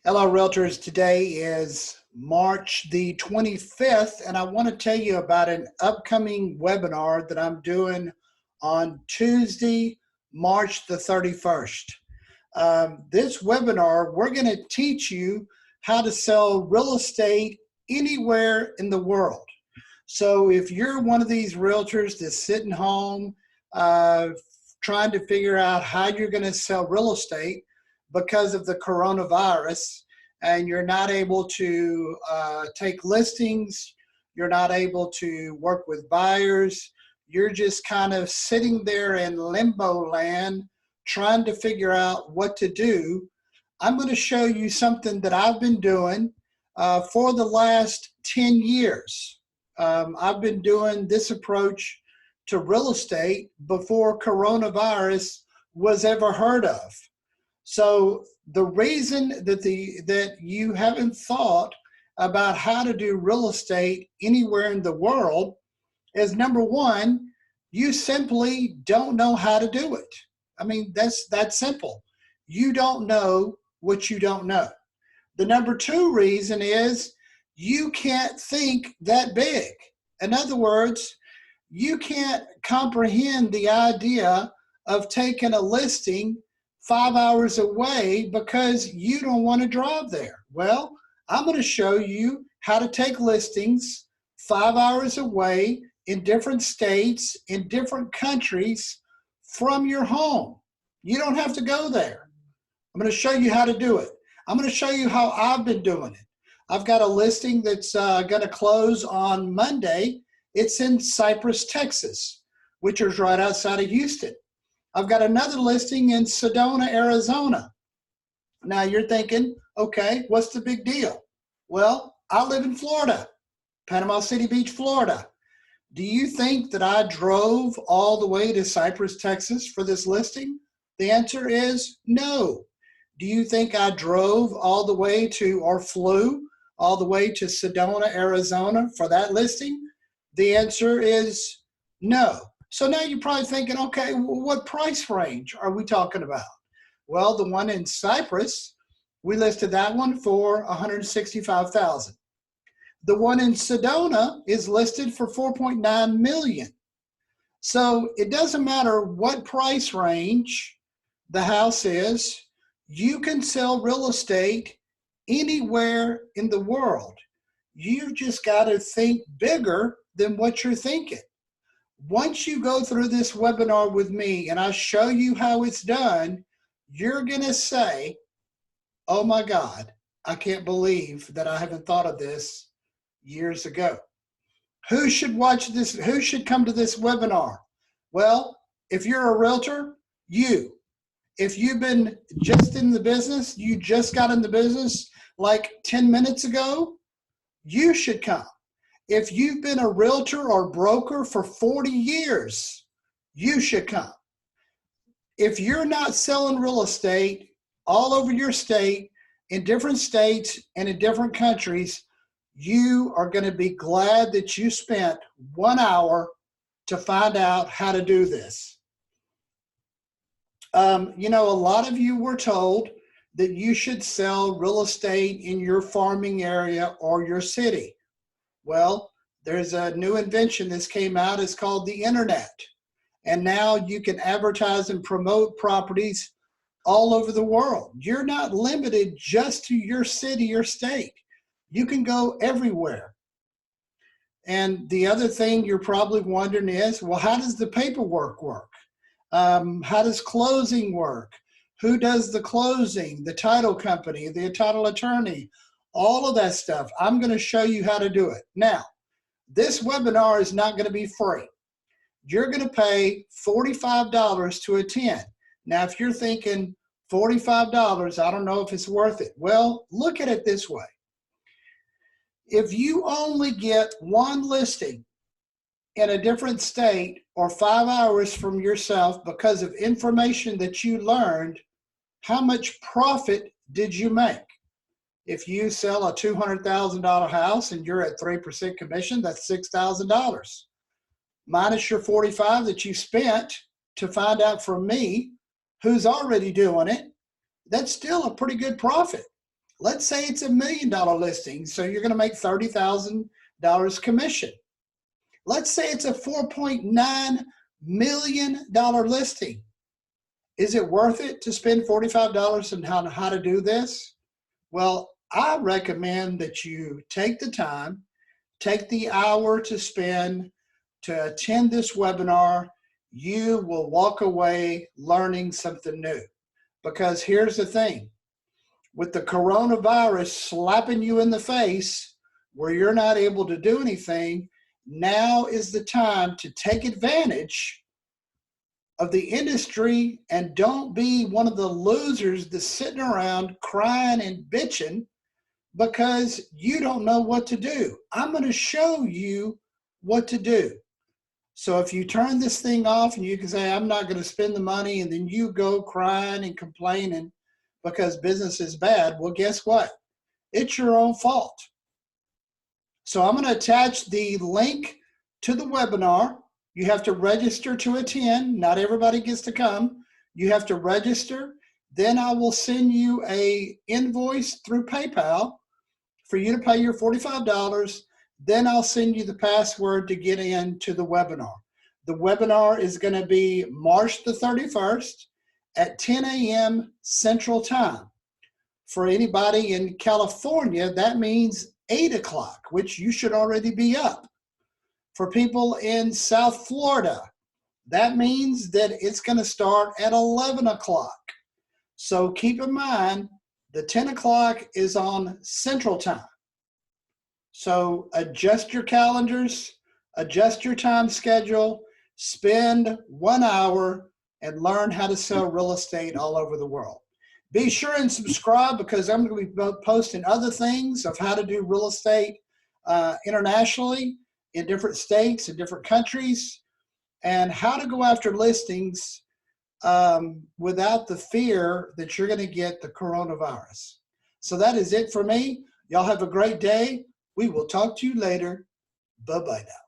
Hello, Realtors. Today is March the 25th, and I want to tell you about an upcoming webinar that I'm doing on Tuesday, March the 31st. This webinar, we're going to teach you how to sell real estate anywhere in the world. So if you're one of these realtors that's sitting home trying to figure out how you're going to sell real estate because of the coronavirus, and you're not able to take listings, you're not able to work with buyers, you're just kind of sitting there in limbo land trying to figure out what to do, I'm going to show you something that I've been doing for the last 10 years. I've been doing this approach to real estate before coronavirus was ever heard of. So the reason that you haven't thought about how to do real estate anywhere in the world is, number one, you simply don't know how to do it. I mean, that's that simple. You don't know what you don't know. The number two reason is you can't think that big. In other words, you can't comprehend the idea of taking a listing 5 hours away because you don't want to drive there. Well, I'm going to show you how to take listings 5 hours away in different states, in different countries from your home. You don't have to go there. I'm going to show you how to do it. I'm going to show you how I've been doing it. I've got a listing that's going to close on Monday. It's in Cypress, Texas, which is right outside of Houston. I've got another listing in Sedona, Arizona. Now you're thinking, okay, what's the big deal? Well, I live in Florida, Panama City Beach, Florida. Do you think that I drove all the way to Cypress, Texas for this listing? The answer is no. Do you think I drove all the way to, or flew all the way to Sedona, Arizona for that listing? The answer is no. So now you're probably thinking, okay, what price range are we talking about? Well, the one in Cypress, we listed that one for $165,000. The one in Sedona is listed for $4.9 million. So it doesn't matter what price range the house is, you can sell real estate anywhere in the world. You just got to think bigger than what you're thinking. Once you go through this webinar with me and I show you how it's done, you're going to say, oh my God, I can't believe that I haven't thought of this years ago. Who should watch this? Who should come to this webinar? Well, if you're a realtor, you. If you've been just in the business, you just got in the business like 10 minutes ago, you should come. If you've been a realtor or broker for 40 years, you should come. If you're not selling real estate all over your state, in different states and in different countries, you are going to be glad that you spent 1 hour to find out how to do this. You know, a lot of you were told that you should sell real estate in your farming area or your city. Well, there's a new invention that's came out. It's called the internet. And now you can advertise and promote properties all over the world. You're not limited just to your city or state. You can go everywhere. And the other thing you're probably wondering is, well, how does the paperwork work? How does closing work? Who does the closing? The title company, the title attorney, all of that stuff. I'm going to show you how to do it. Now, this webinar is not going to be free. You're going to pay $45 to attend. Now, if you're thinking $45, I don't know if it's worth it. Well, look at it this way. If you only get one listing in a different state or 5 hours from yourself because of information that you learned, how much profit did you make? If you sell a $200,000 house and you're at 3% commission, that's $6,000. Minus your $45 that you spent to find out from me who's already doing it, that's still a pretty good profit. Let's say it's $1 million listing, so you're going to make $30,000 commission. Let's say it's a $4.9 million listing. Is it worth it to spend $45 on how to do this? Well, I recommend that you take the time, take the hour to spend to attend this webinar. You will walk away learning something new. Because here's the thing, with the coronavirus slapping you in the face where you're not able to do anything, now is the time to take advantage of the industry and don't be one of the losers that's sitting around crying and bitching because you don't know what to do. I'm going to show you what to do. So if you turn this thing off and you can say, I'm not going to spend the money, and then you go crying and complaining because business is bad, well, guess what? It's your own fault. So I'm going to attach the link to the webinar. You have to register to attend. Not everybody gets to come. You have to register. Then I will send you an invoice through PayPal for you to pay your $45. Then I'll send you the password to get into the webinar. The webinar is going to be March the 31st at 10 a.m. Central Time. For anybody in California, that means 8 o'clock, which you should already be up. For people in South Florida, that means that it's going to start at 11 o'clock. So keep in mind, the 10 o'clock is on Central Time. So adjust your calendars, adjust your time schedule, spend 1 hour and learn how to sell real estate all over the world. Be sure and subscribe because I'm going to be posting other things of how to do real estate internationally in different states and different countries, and how to go after listings without the fear that you're going to get the coronavirus. So that is it for me. Y'all have a great day. We will talk to you later. Bye-bye now.